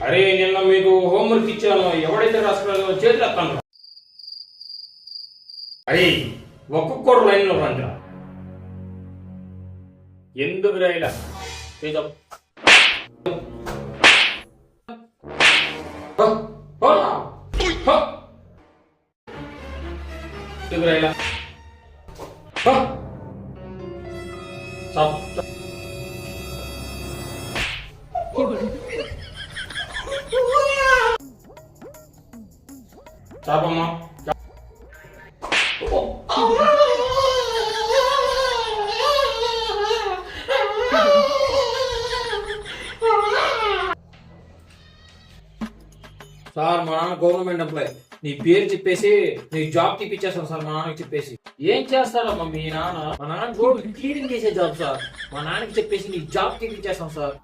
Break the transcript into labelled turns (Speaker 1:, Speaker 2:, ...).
Speaker 1: అరే నిన్న మీకు హోంవర్క్ ఇచ్చాను, ఎవడైతే రాసుకున్నారో చేతులు ఎత్తాను. అరే ఒక్కొక్కరు లైన్లో రండి. ఎందుకు రాయిలా ఎందుకు రాయిలా చాపమ్మా. సార్ మా నాన్న గవర్నమెంట్ ఎంప్లాయ్, నీ పేరు చెప్పేసి నీ జాబ్ తీపిచ్చేస్తాను సార్. మా నాన్నకి చెప్పేసి ఏం చేస్తారమ్మా మీ నాన్న? మా నాన్న రోడ్ క్లీనింగ్ చేసే జాబ్ సార్. మా నాన్నకి చెప్పేసి నీ జాబ్ తీపిచ్చేస్తాం సార్.